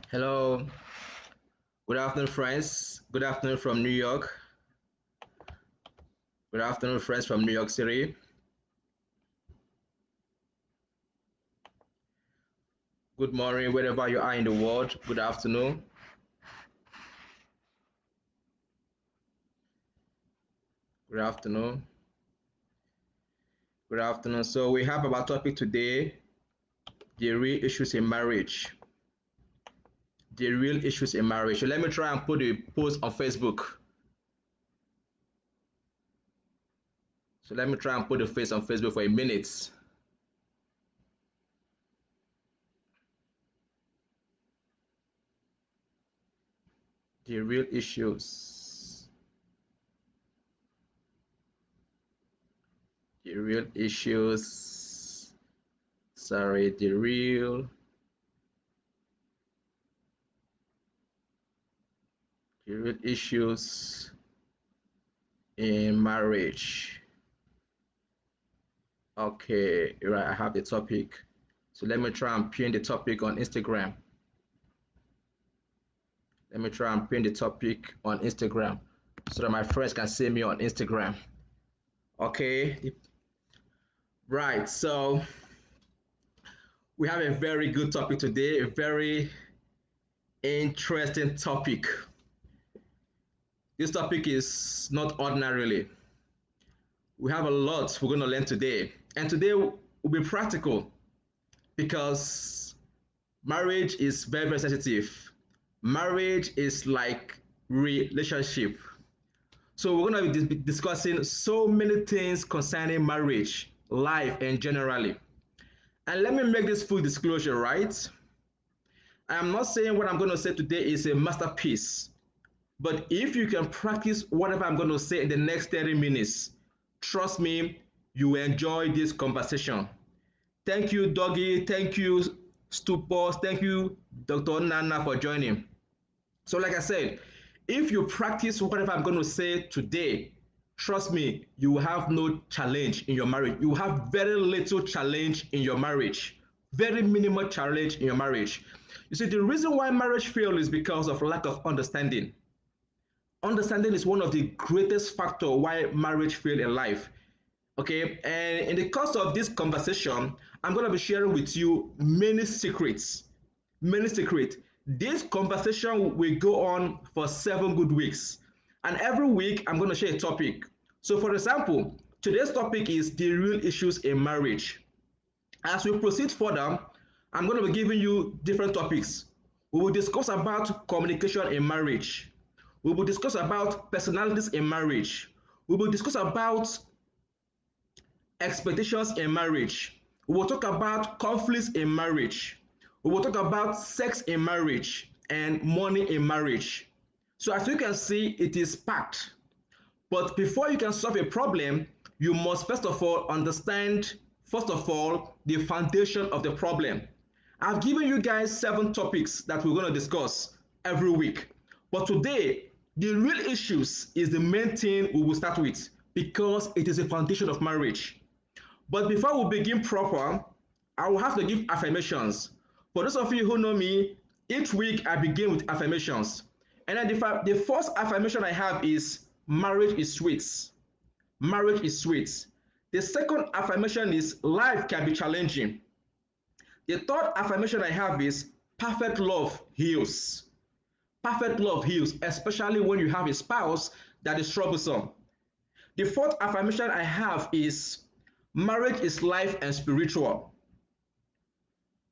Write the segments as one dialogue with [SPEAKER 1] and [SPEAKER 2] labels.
[SPEAKER 1] Hello, good afternoon, friends. Good afternoon from New York. Good afternoon, friends from New York City. Good morning, wherever you are in the world. Good afternoon. Good afternoon. Good afternoon. So we have our topic today: the real issues in marriage. The real issues in marriage. So let me try and put a post on Facebook. So let me try and put the face on Facebook for a minute. The real issues. The real issues. Sorry, the real issues in marriage. Okay, right, I have the topic. So let me try and pin the topic on Instagram. Let me try and pin the topic on Instagram so that my friends can see me on Instagram. Okay, right. So we have a very good topic today, a very interesting topic. This topic is not ordinarily. We have a lot we're going to learn today. And today will be practical because marriage is very, very sensitive. Marriage is like relationship. So we're going to be discussing so many things concerning marriage, life, and generally. And let me make this full disclosure, right? I am not saying what I'm going to say today is a masterpiece, but if you can practice whatever I'm going to say in the next 30 minutes, trust me, you will enjoy this conversation. Thank you, Doggy. Thank you, Stupos. Thank you, Dr. Nana, for joining. So, like I said, if you practice whatever I'm going to say today, trust me, you will have no challenge in your marriage. You will have very little challenge in your marriage, very minimal challenge in your marriage. You see, the reason why marriage fails is because of lack of understanding. Understanding is one of the greatest factor why marriage fail in life. Okay, and in the course of this conversation, I'm going to be sharing with you many secrets. Many secrets. This conversation will go on for 7 good weeks, and every week I'm going to share a topic. So, for example, today's topic is the real issues in marriage. As we proceed further, I'm going to be giving you different topics. We will discuss about communication in marriage. We will discuss about personalities in marriage. We will discuss about expectations in marriage. We will talk about conflicts in marriage. We will talk about sex in marriage and money in marriage. So as you can see, it is packed. But before you can solve a problem, you must first of all understand, first of all, the foundation of the problem. I've given you guys 7 topics that we're going to discuss every week. But today, the real issues is the main thing we will start with because it is a foundation of marriage. But before we begin proper, I will have to give affirmations. For those of you who know me, each week I begin with affirmations. And then the first affirmation I have is marriage is sweet. Marriage is sweet. The second affirmation is life can be challenging. The third affirmation I have is perfect love heals. Perfect love heals, especially when you have a spouse that is troublesome. The fourth affirmation I have is marriage is life and spiritual.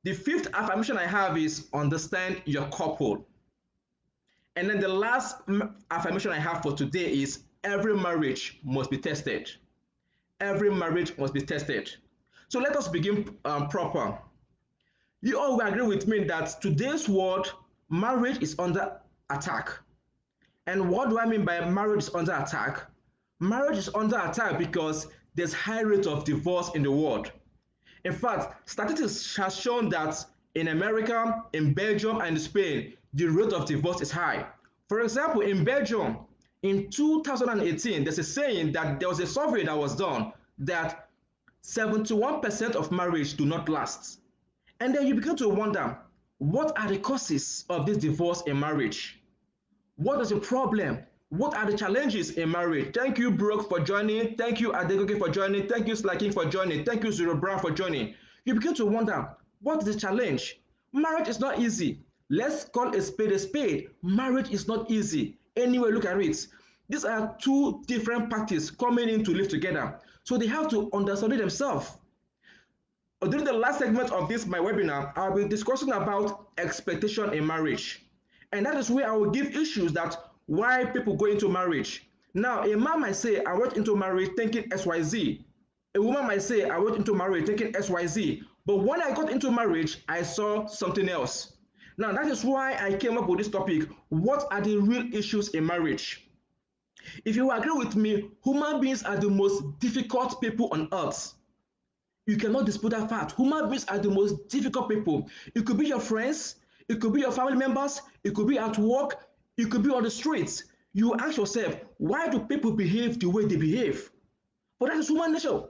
[SPEAKER 1] The fifth affirmation I have is understand your couple. And then the last affirmation I have for today is every marriage must be tested. Every marriage must be tested. So let us begin proper. You all will agree with me that today's world, marriage is under attack. And what do I mean by marriage is under attack? Marriage is under attack because there's high rate of divorce in the world. In fact, statistics has shown that in America, in Belgium, and Spain, the rate of divorce is high. For example, in Belgium, in 2018, there's a saying that there was a survey that was done that 71% of marriage do not last. And then you begin to wonder, What are the causes of this divorce in marriage? What is the problem? What are the challenges in marriage? Thank you, Brooke, for joining. Thank you, Adegoke, for joining. Thank you, Slaking, for joining. Thank you, Zero Brown, for joining. You begin to wonder, what is the challenge? Marriage is not easy. Let's call a spade a spade. Marriage is not easy. Anyway, look at it. These are two different parties coming in to live together. So they have to understand it themselves. During the last segment of this my webinar, I'll be discussing about expectation in marriage. And that is where I will give issues that why people go into marriage. Now, a man might say, I went into marriage thinking XYZ. A woman might say, I went into marriage thinking XYZ. But when I got into marriage, I saw something else. Now, that is why I came up with this topic. What are the real issues in marriage? If you agree with me, human beings are the most difficult people on earth. You cannot dispute that fact. Human beings are the most difficult people. It could be your friends, it could be your family members, it could be at work, it could be on the streets. You ask yourself, why do people behave the way they behave? But that is human nature.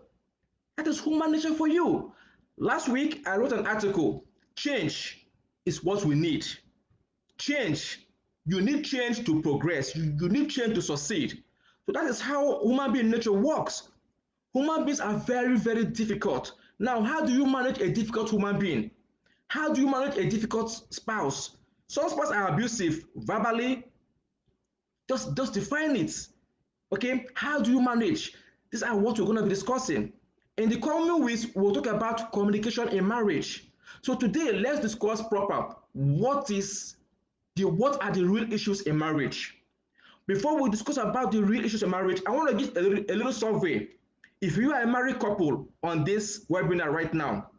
[SPEAKER 1] That is human nature for you. Last week, I wrote an article. Change is what we need. Change. You need change to progress. You need change to succeed. So that is how human being nature works. Human beings are very, very difficult. Now, how do you manage a difficult human being? How do you manage a difficult spouse? Some spouses are abusive verbally. Just define it. Okay, how do you manage? These are what we're going to be discussing. In the coming weeks, we'll talk about communication in marriage. So today, let's discuss proper what are the real issues in marriage. Before we discuss about the real issues in marriage, I want to give a little survey. If you are a married couple on this webinar right now,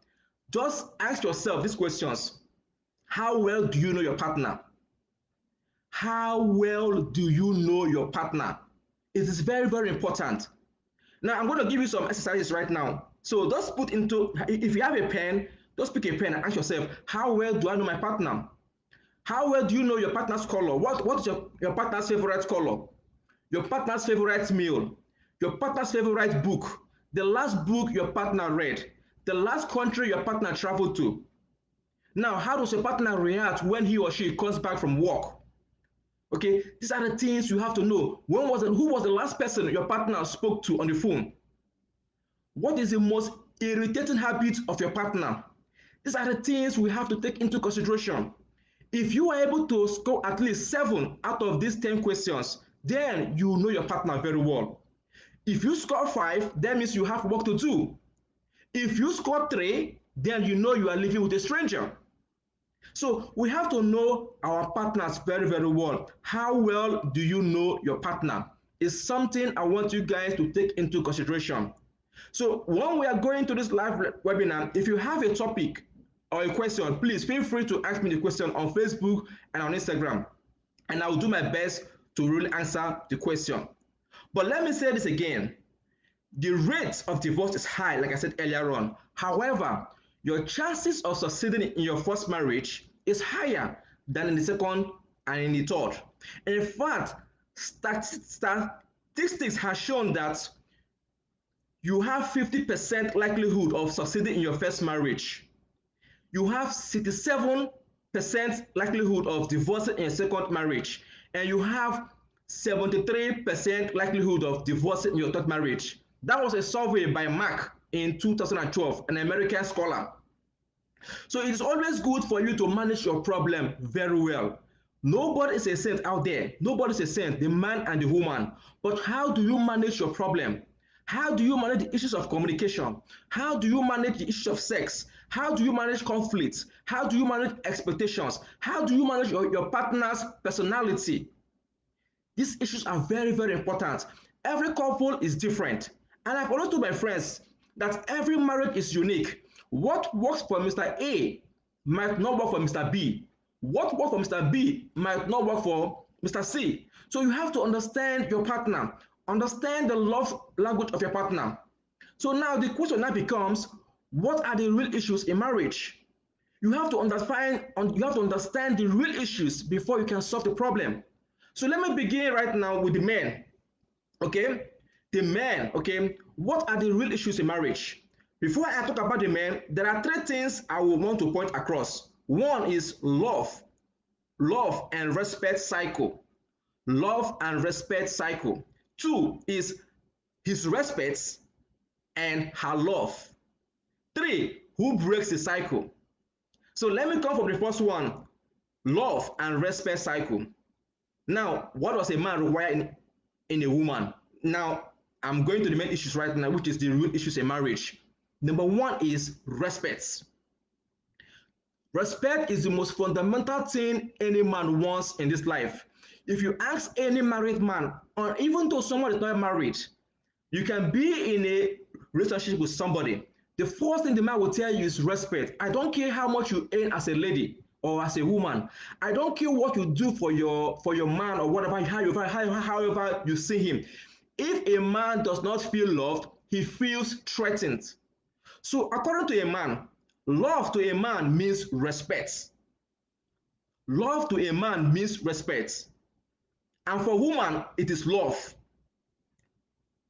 [SPEAKER 1] just ask yourself these questions. How well do you know your partner? How well do you know your partner? It is very, very important. Now, I'm going to give you some exercises right now. So just put into, if you have a pen, just pick a pen and ask yourself, how well do I know my partner? How well do you know your partner's color? What is your partner's favorite color? Your partner's favorite meal? Your partner's favorite book? The last book your partner read? The last country your partner traveled to? Now, how does your partner react when he or she comes back from work? Okay, these are the things you have to know. Who was the last person your partner spoke to on the phone? What is the most irritating habit of your partner? These are the things we have to take into consideration. If you are able to score at least 7 out of these 10 questions, then you know your partner very well. If you score 5, that means you have work to do. If you score 3, then you know you are living with a stranger. So we have to know our partners very, very well. How well do you know your partner? Is something I want you guys to take into consideration. So when we are going to this live webinar, if you have a topic or a question, please feel free to ask me the question on Facebook and on Instagram, and I will do my best to really answer the question. But let me say this again. The rate of divorce is high, like I said earlier on. However, your chances of succeeding in your first marriage is higher than in the second and in the third. In fact, statistics have shown that you have 50% likelihood of succeeding in your first marriage. You have 67% likelihood of divorcing in your second marriage, and you have 73% likelihood of divorcing in your third marriage. That was a survey by Mark in 2012, an American scholar. So it is always good for you to manage your problem very well. Nobody is a saint out there. Nobody is a saint, the man and the woman. But how do you manage your problem? How do you manage the issues of communication? How do you manage the issues of sex? How do you manage conflicts? How do you manage expectations? How do you manage your partner's personality? These issues are very, very important. Every couple is different. And I've always told my friends that every marriage is unique. What works for Mr. A might not work for Mr. B. What works for Mr. B might not work for Mr. C. So you have to understand your partner, understand the love language of your partner. So now the question now becomes, what are the real issues in marriage? You have to understand the real issues before you can solve the problem. So let me begin right now with the men. Okay, the men. Okay, what are the real issues in marriage? Before I talk about the men, there are 3 things I will want to point across. One is love and respect cycle. Love and respect cycle. Two is his respects and her love. Three, who breaks the cycle? So let me come from the first one, love and respect cycle. Now, what does a man require in a woman? Now, I'm going to the main issues right now, which is the real issues in marriage. Number one is respect. Respect is the most fundamental thing any man wants in this life. If you ask any married man, or even though someone is not married, you can be in a relationship with somebody. The first thing the man will tell you is respect. I don't care how much you earn as a lady or as a woman. I don't care what you do for your man or whatever, however you see him. If a man does not feel loved, he feels threatened. So according to a man, love to a man means respect. Love to a man means respect. And for woman, it is love.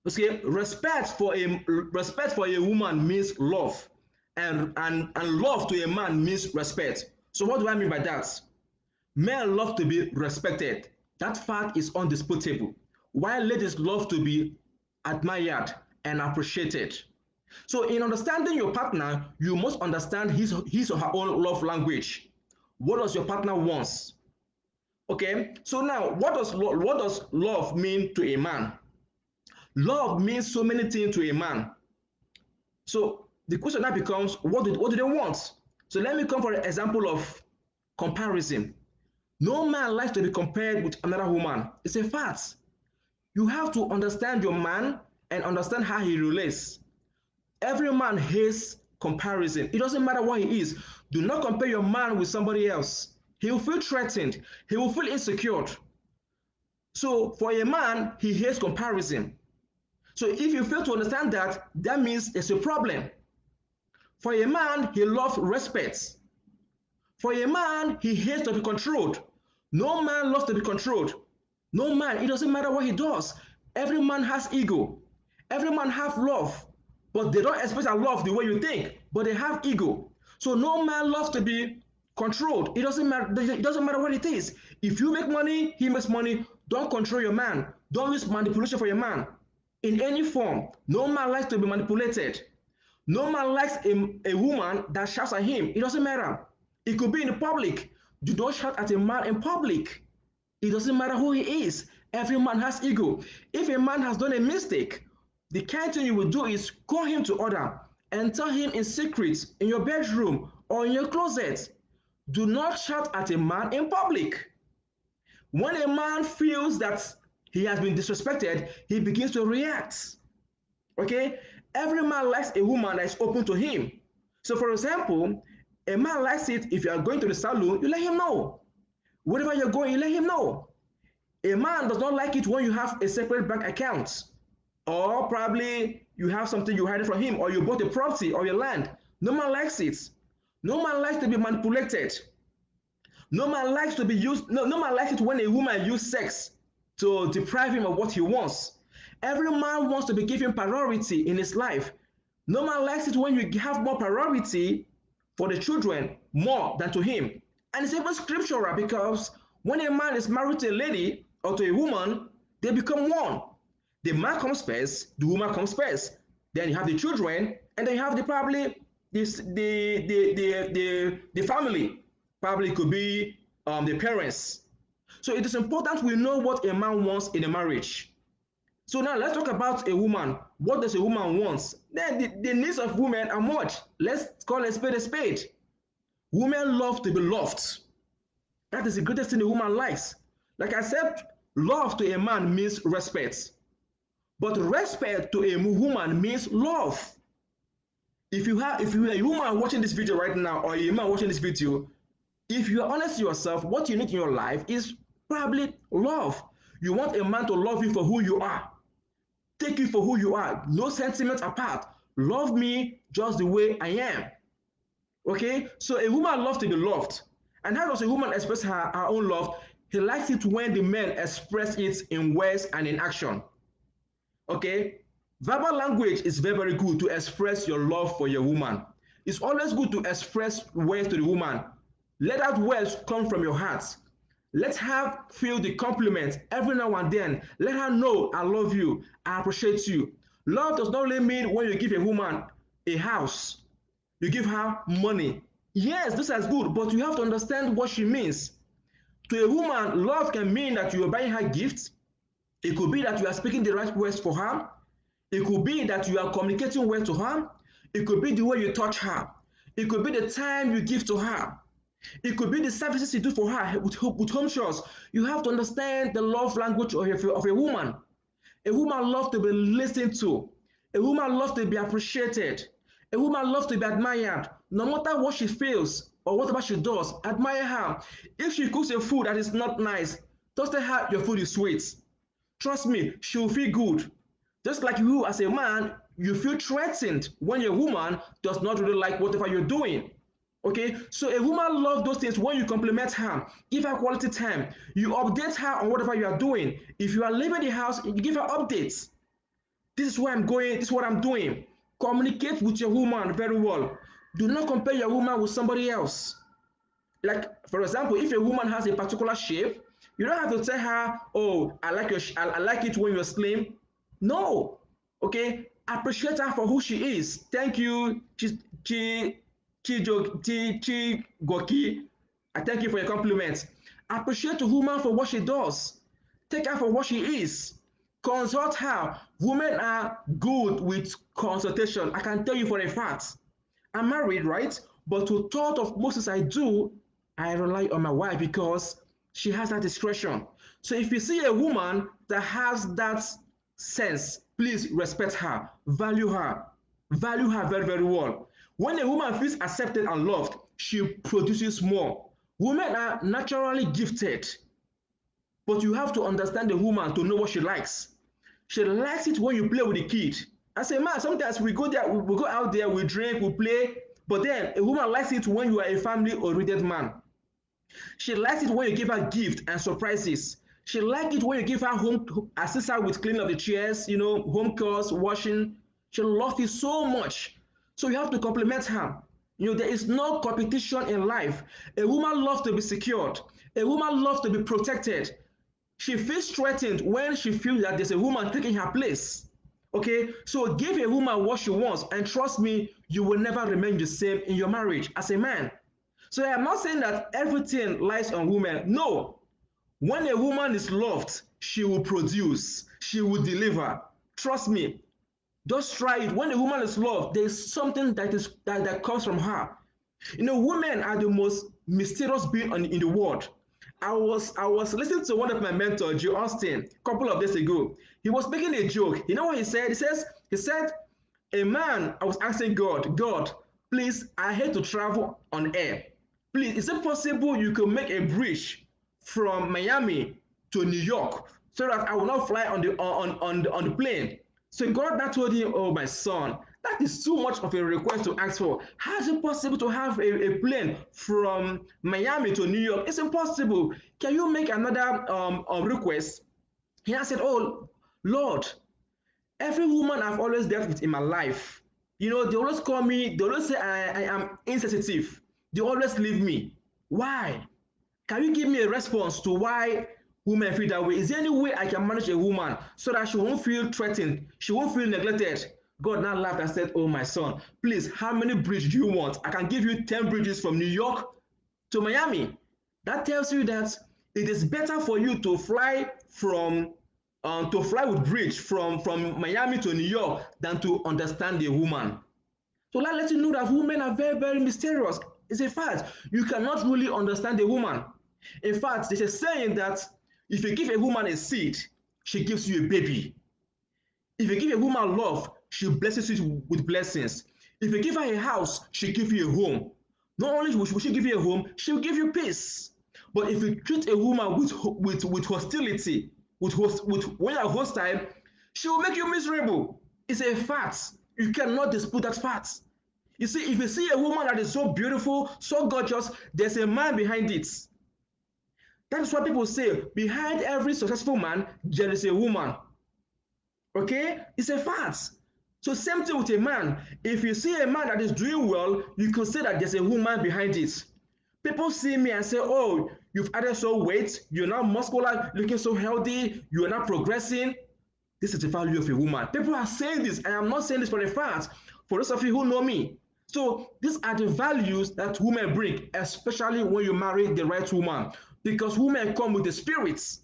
[SPEAKER 1] Okay, respect for a woman means love, and love to a man means respect. So what do I mean by that? Men love to be respected. That fact is undisputable. While ladies love to be admired and appreciated. So in understanding your partner, you must understand his or her own love language. What does your partner wants? Okay. So now, what does love mean to a man? Love means so many things to a man. So the question now becomes, what do they want? So let me come for an example of comparison. No man likes to be compared with another woman. It's a fact. You have to understand your man and understand how he relates. Every man hates comparison. It doesn't matter what he is. Do not compare your man with somebody else. He will feel threatened. He will feel insecure. So for a man, he hates comparison. So if you fail to understand that, that means it's a problem. For a man, he loves respect. For a man, he hates to be controlled. No man loves to be controlled. No man, it doesn't matter what he does. Every man has ego. Every man have love. But they don't express their love the way you think, but they have ego. So no man loves to be controlled. It doesn't matter what it is. If you make money, he makes money. Don't control your man. Don't use manipulation for your man in any form. No man likes to be manipulated. No man likes a woman that shouts at him. It doesn't matter. It could be in the public. Do not shout at a man in public. It doesn't matter who he is. Every man has ego. If a man has done a mistake, the kind thing you will do is call him to order and tell him in secret in your bedroom or in your closet. Do not shout at a man in public. When a man feels that he has been disrespected, he begins to react. Okay? Every man likes a woman that is open to him. So, for example, a man likes it if you are going to the salon, you let him know. Wherever you're going, you let him know. A man does not like it when you have a separate bank account, or probably you have something you hide from him, or you bought a property or your land. No man likes it. No man likes to be manipulated. No man likes to be used. No man likes it when a woman uses sex to deprive him of what he wants. Every man wants to be given priority in his life. No man likes it when you have more priority for the children more than to him. And it's even scriptural because when a man is married to a lady or to a woman, they become one. The man comes first, the woman comes first. Then you have the children, and then you have probably the family. Probably could be the parents. So it is important we know what a man wants in a marriage. So now let's talk about a woman. What does a woman want? Then the needs of women are much. Let's call a spade a spade. Women love to be loved. That is the greatest thing a woman likes. Like I said, love to a man means respect. But respect to a woman means love. If you are a woman watching this video right now, or a man watching this video, if you are honest to yourself, what you need in your life is probably love. You want a man to love you for who you are, take you for who you are, no sentiments apart. Love me just the way I am. Okay? So a woman loves to be loved. And how does a woman express her own love? He likes it when the men express it in words and in action. Okay? Verbal language is very, very good to express your love for your woman. It's always good to express words to the woman. Let that words come from your heart. Let her feel the compliment every now and then. Let her know I love you, I appreciate you. Love does not only mean when you give a woman a house, you give her money. Yes, this is good, but you have to understand what she means. To a woman, love can mean that you are buying her gifts. It could be that you are speaking the right words for her. It could be that you are communicating well to her. It could be the way you touch her. It could be the time you give to her. It could be the services you do for her with home chores. You have to understand the love language of a woman. A woman loves to be listened to. A woman loves to be appreciated. A woman loves to be admired. No matter what she feels or whatever she does, admire her. If she cooks a food that is not nice, just tell her your food is sweet. Trust me, she will feel good. Just like you as a man, you feel threatened when your woman does not really like whatever you're doing. Okay, so a woman loves those things when you compliment her, give her quality time, you update her on whatever you are doing. If you are leaving the house, you give her updates. This is where I'm going, this is what I'm doing. Communicate with your woman very well. Do not compare your woman with somebody else. Like, for example, if a woman has a particular shape, you don't have to tell her, oh, I like it when you're slim. No. Okay, appreciate her for who she is. Thank you, Chi Goki. I thank you for your compliments. Appreciate the woman for what she does. Take her for what she is. Consult her. Women are good with consultation. I can tell you for a fact. I'm married, right? But to thought of most things I do, I rely on my wife because she has that discretion. So if you see a woman that has that sense, please respect her, value her very, very well. When a woman feels accepted and loved, she produces more. Women are naturally gifted, but you have to understand the woman to know what she likes. She likes it when you play with the kid. As a man, sometimes we go there, we go out there, we drink, we play, but then a woman likes it when you are a family-oriented man. She likes it when you give her gifts and surprises. She likes it when you give her home, assist her with cleaning of the chairs, home chores, washing. She loves it so much. So you have to compliment her. There is no competition in life. A woman loves to be secured. A woman loves to be protected. She feels threatened when she feels that there's a woman taking her place. Okay, so give a woman what she wants, and trust me, you will never remain the same in your marriage as a man. So I'm not saying that everything lies on women. No, when a woman is loved, she will produce, she will deliver. Trust me, just try it. When a woman is loved, there is something that comes from her. Women are the most mysterious being in the world. I was listening to one of my mentors, Joe Austin, a couple of days ago. He was making a joke. You know what he said? He said, a man, I was asking God, please, I hate to travel on air. Please, is it possible you could make a bridge from Miami to New York so that I will not fly on the plane? So God now told him, oh my son, that is too much of a request to ask for. How is it possible to have a plane from Miami to New York? It's impossible. Can you make another request? He said, oh Lord, every woman I've always dealt with in my life, they always call me, they always say I am insensitive. They always leave me. Why? Can you give me a response to why women feel that way? Is there any way I can manage a woman so that she won't feel threatened, she won't feel neglected? God now laughed and said, oh my son, please, how many bridges do you want? I can give you 10 bridges from New York to Miami. That tells you that it is better for you to fly with bridge from Miami to New York than to understand a woman. So that lets you know that women are very, very mysterious. It's a fact. You cannot really understand a woman. In fact, there's a saying that if you give a woman a seed, she gives you a baby. If you give a woman love, she blesses you with blessings. If you give her a house, she'll give you a home. Not only will she give you a home, she'll give you peace. But if you treat a woman with hostility, with when you're hostile, she will make you miserable. It's a fact. You cannot dispute that fact. You see, if you see a woman that is so beautiful, so gorgeous, there's a man behind it. That is what people say. Behind every successful man, there is a woman. Okay? It's a fact. So same thing with a man. If you see a man that is doing well, you can say that there's a woman behind it. People see me and say, oh, you've added so weight, you're now muscular, looking so healthy, you're not progressing. This is the value of a woman. People are saying this. I am not saying this for a fact. For those of you who know me. So these are the values that women bring, especially when you marry the right woman. Because women come with the spirits.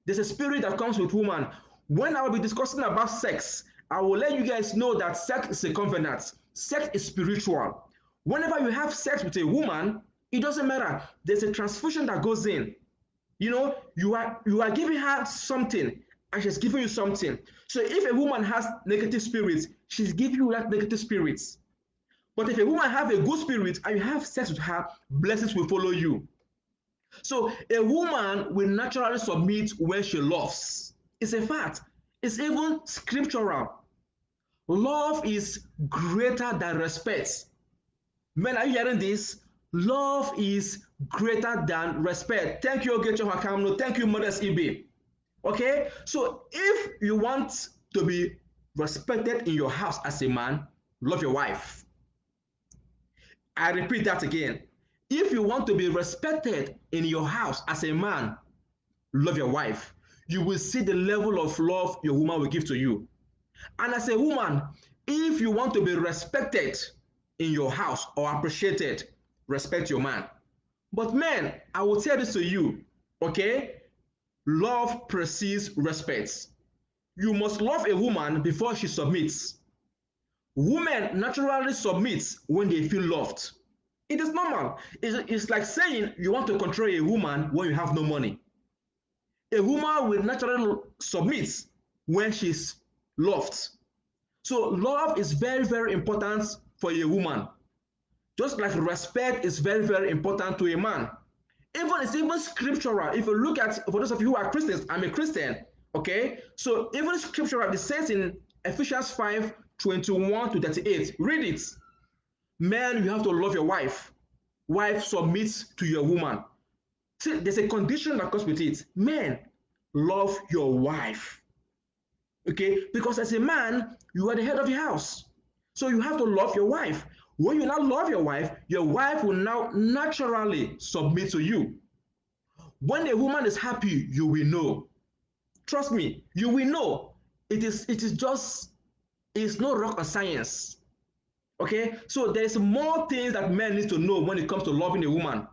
[SPEAKER 1] There's a spirit that comes with woman. When I will be discussing about sex, I will let you guys know that sex is a covenant. Sex is spiritual. Whenever you have sex with a woman, it doesn't matter. There's a transfusion that goes in. You are giving her something and she's giving you something. So if a woman has negative spirits, she's giving you that negative spirits. But if a woman have a good spirit and you have sex with her, blessings will follow you. So a woman will naturally submit when she loves. It's a fact. It's even scriptural. Love is greater than respect. Men, are you hearing this? Love is greater than respect. Thank you, Ogecho Hakamno. Thank you, Modest Ibe. Okay? So if you want to be respected in your house as a man, love your wife. I repeat that again. If you want to be respected in your house as a man, love your wife. You will see the level of love your woman will give to you. And as a woman, if you want to be respected in your house or appreciated, respect your man. But men, I will tell this to you, okay? Love precedes respect. You must love a woman before she submits. Women naturally submit when they feel loved. It is normal. It's like saying you want to control a woman when you have no money. A woman will naturally submit when she's loved. So love is very, very important for a woman. Just like respect is very, very important to a man. It's even scriptural. If you look at, for those of you who are Christians, I'm a Christian. Okay, so even scriptural, it says in Ephesians 5:21 to 38. Read it. Men, you have to love your wife. Wife submits to your woman. See, there's a condition that comes with it. Men, love your wife. Okay, because as a man, you are the head of the house. So you have to love your wife. When you now love your wife will now naturally submit to you. When a woman is happy, you will know. Trust me, you will know. It is just, it's no rocket science. Okay, so there's more things that men need to know when it comes to loving a woman.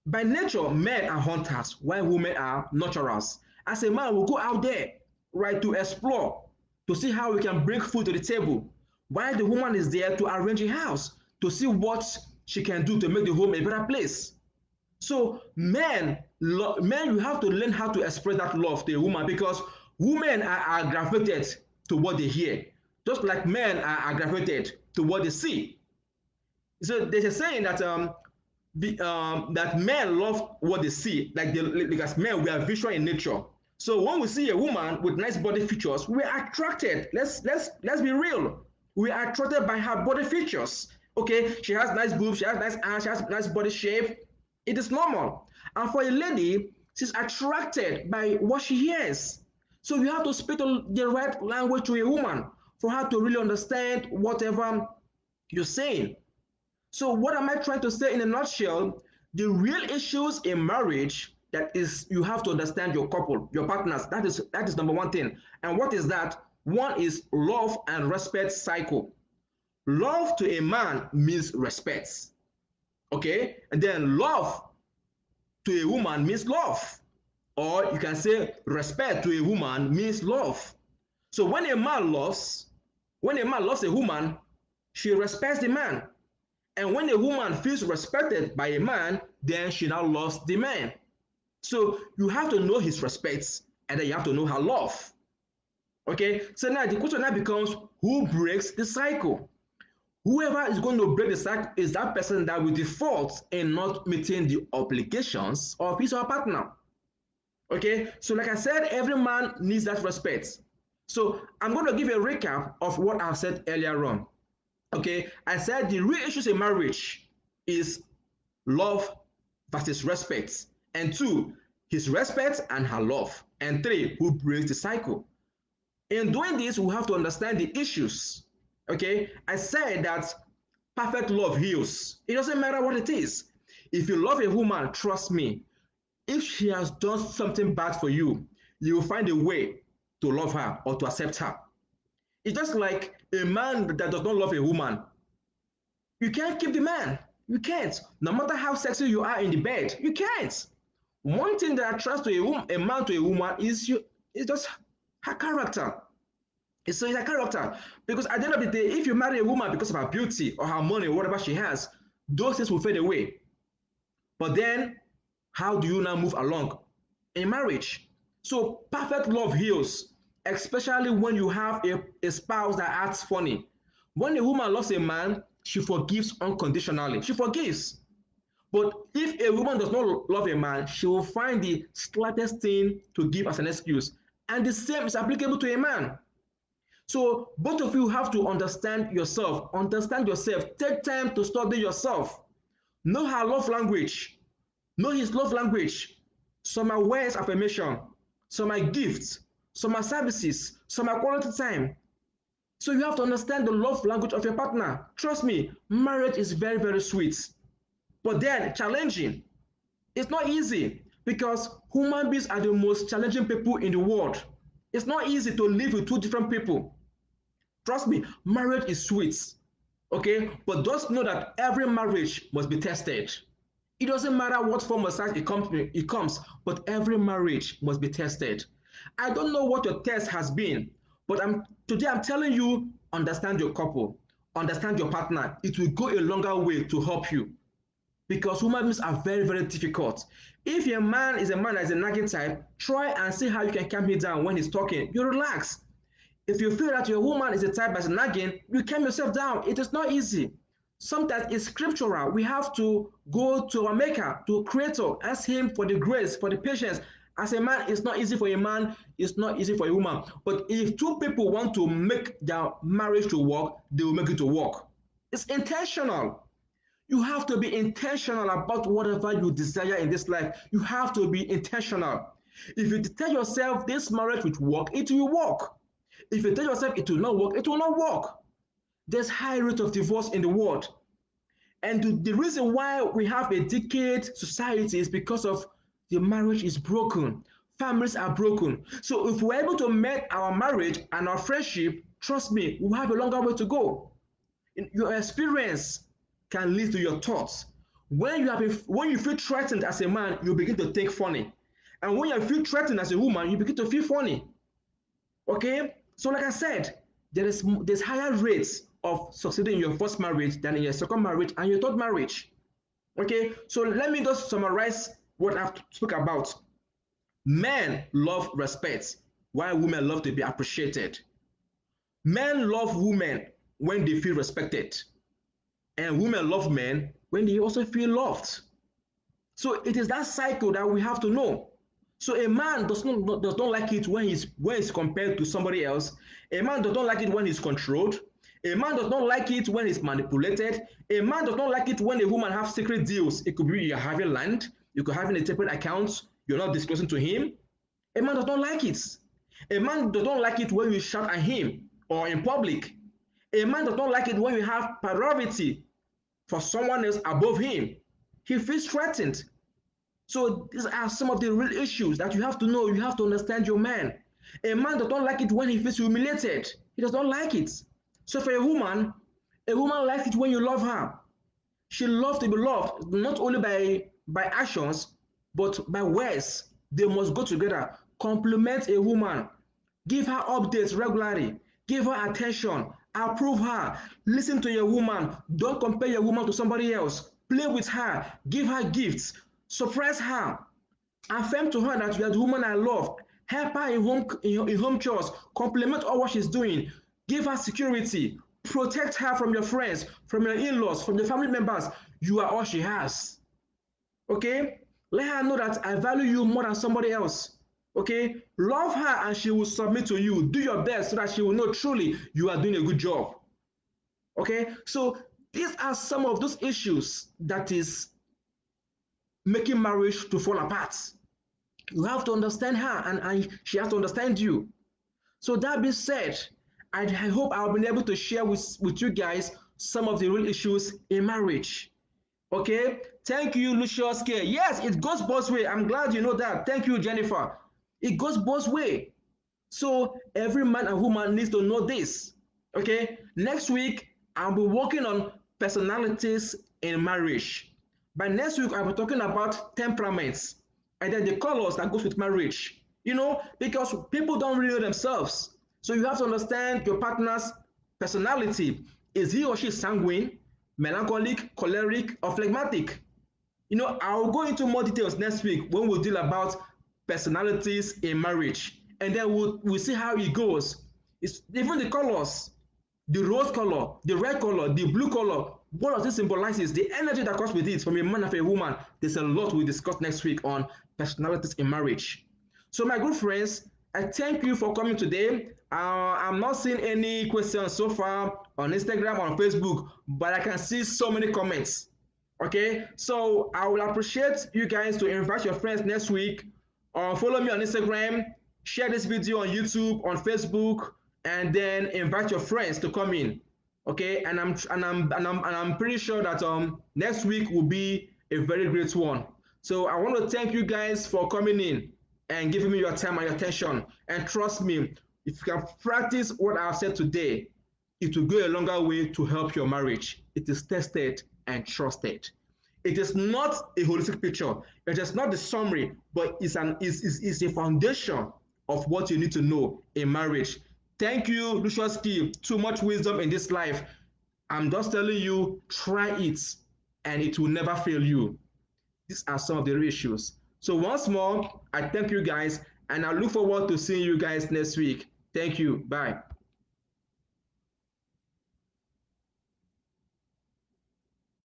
[SPEAKER 1] By nature, men are hunters, while women are nurturers. As a man, we go out there, right, to explore, to see how we can bring food to the table, while the woman is there to arrange a house, to see what she can do to make the home a better place. So men, you have to learn how to express that love to a woman because women are aggravated to what they hear, just like men are aggravated to what they see. So there's a saying that that men love what they see, because men we are visual in nature. So when we see a woman with nice body features, we are attracted. Let's be real. We are attracted by her body features. Okay, she has nice boobs, she has nice arms, she has nice body shape. It is normal. And for a lady, she's attracted by what she hears. So you have to speak the right language to a woman for her to really understand whatever you're saying. So what am I trying to say in a nutshell? The real issues in marriage, that is, you have to understand your couple, your partners. That is number one thing. And what is that? One is love and respect cycle. Love to a man means respect. Okay? And then love to a woman means love. Or you can say respect to a woman means love. So when a man loves a woman, she respects the man. And when a woman feels respected by a man, then she now loves the man. So you have to know his respect, and then you have to know her love. Okay, so now the question now becomes, who breaks the cycle? Whoever is going to break the cycle is that person that will default in not meeting the obligations of his or her partner. Okay, so like I said, every man needs that respect. So I'm going to give you a recap of what I said earlier on. Okay, I said the real issues in marriage is love versus respect, and two, his respect and her love, and three, who breaks the cycle. In doing this, we have to understand the issues. Okay, I said that perfect love heals. It doesn't matter what it is. If you love a woman, trust me, if she has done something bad for you, you will find a way to love her or to accept her. It's just like a man that does not love a woman. You can't keep the man. You can't. No matter how sexy you are in the bed, you can't. One thing that attracts to a man to a woman is just her character. It's her character. Because at the end of the day, if you marry a woman because of her beauty or her money or whatever she has, those things will fade away. But then, how do you now move along in marriage? So perfect love heals, especially when you have a spouse that acts funny. When a woman loves a man, she forgives unconditionally. She forgives. But if a woman does not love a man, she will find the slightest thing to give as an excuse. And the same is applicable to a man. So both of you have to understand yourself. Understand yourself. Take time to study yourself. Know her love language. Know his love language. Some are words of affirmation, some are gifts, some are services, some are quality time. So you have to understand the love language of your partner. Trust me, marriage is very, very sweet, but then challenging. It's not easy because human beings are the most challenging people in the world. It's not easy to live with two different people. Trust me, marriage is sweet, okay? But just know that every marriage must be tested. It doesn't matter what form of sex it comes, but every marriage must be tested. I don't know what your test has been, but today I'm telling you, understand your couple, understand your partner. It will go a longer way to help you because human beings are very, very difficult. If your man is a man that is a nagging type, try and see how you can calm him down when he's talking. You relax. If you feel that your woman is a type that's nagging, you calm yourself down. It is not easy. Sometimes it's scriptural. We have to go to our maker, to creator, ask him for the grace, for the patience. As a man, it's not easy for a man, it's not easy for a woman. But if two people want to make their marriage to work, they will make it to work. It's intentional. You have to be intentional about whatever you desire in this life. You have to be intentional. If you tell yourself this marriage will work, it will work. If you tell yourself it will not work, it will not work. There's high rate of divorce in the world. And the reason why we have a decayed society is because of the marriage is broken. Families are broken. So if we're able to make our marriage and our friendship, trust me, we'll have a longer way to go. Your experience can lead to your thoughts. When you feel threatened as a man, you begin to think funny. And when you feel threatened as a woman, you begin to feel funny. Okay? So like I said, there's higher rates of succeeding in your first marriage than in your second marriage and your third marriage. Okay? So let me just summarize what I've spoken about. Men love respect, while women love to be appreciated. Men love women when they feel respected, and women love men when they also feel loved. So it is that cycle that we have to know. So a man does not like it when he's compared to somebody else. A man does not like it when he's controlled. A man does not like it when he's manipulated. A man does not like it when a woman has secret deals. It could be you're having land, you could have a separate account, you're not disclosing to him. A man does not like it. A man does not like it when you shout at him or in public. A man does not like it when you have priority for someone else above him. He feels threatened. So these are some of the real issues that you have to know. You have to understand your man. A man does not like it when he feels humiliated. He does not like it. So for a woman likes it when you love her. She loves to be loved, not only by actions, but by words. They must go together. Compliment a woman. Give her updates regularly. Give her attention. Approve her. Listen to your woman. Don't compare your woman to somebody else. Play with her. Give her gifts. Surprise her. Affirm to her that you are the woman I love. Help her in home chores. Compliment all what she's doing. Give her security. Protect her from your friends, from your in-laws, from your family members. You are all she has. Okay? Let her know that I value you more than somebody else. Okay? Love her and she will submit to you. Do your best so that she will know truly you are doing a good job. Okay? So these are some of those issues that is making marriage to fall apart. You have to understand her and she has to understand you. So that being said, I hope I've been able to share with you guys some of the real issues in marriage. Okay, Thank you, Lucius K. Yes, it goes both way. I'm glad you know that. Thank you, Jennifer. It goes both way. So every man and woman needs to know this. Okay. Next week, I'll be working on personalities in marriage. By next week, I'll be talking about temperaments and then the colors that goes with marriage. Because people don't really know themselves. So you have to understand your partner's personality. Is he or she sanguine, melancholic, choleric, or phlegmatic? I'll go into more details next week when we'll deal about personalities in marriage, and then we'll see how it goes. It's even the colors, the rose color, the red color, the blue color. What does it symbolizes? The energy that comes with it from a man and a woman. There's a lot we'll discuss next week on personalities in marriage. So, my good friends, I thank you for coming today. I'm not seeing any questions so far on Instagram or on Facebook, but I can see so many comments. Okay, so I will appreciate you guys to invite your friends next week, or follow me on Instagram, share this video on YouTube, on Facebook, and then invite your friends to come in. Okay, and I'm pretty sure that next week will be a very great one. So I want to thank you guys for coming in and giving me your time and your attention. And trust me, if you can practice what I've said today, it will go a longer way to help your marriage. It is tested and trusted. It is not a holistic picture. It is not the summary, but it's a foundation of what you need to know in marriage. Thank you, Lucius Key. Too much wisdom in this life. I'm just telling you, try it, and it will never fail you. These are some of the issues. So once more, I thank you guys, and I look forward to seeing you guys next week. Thank you. Bye.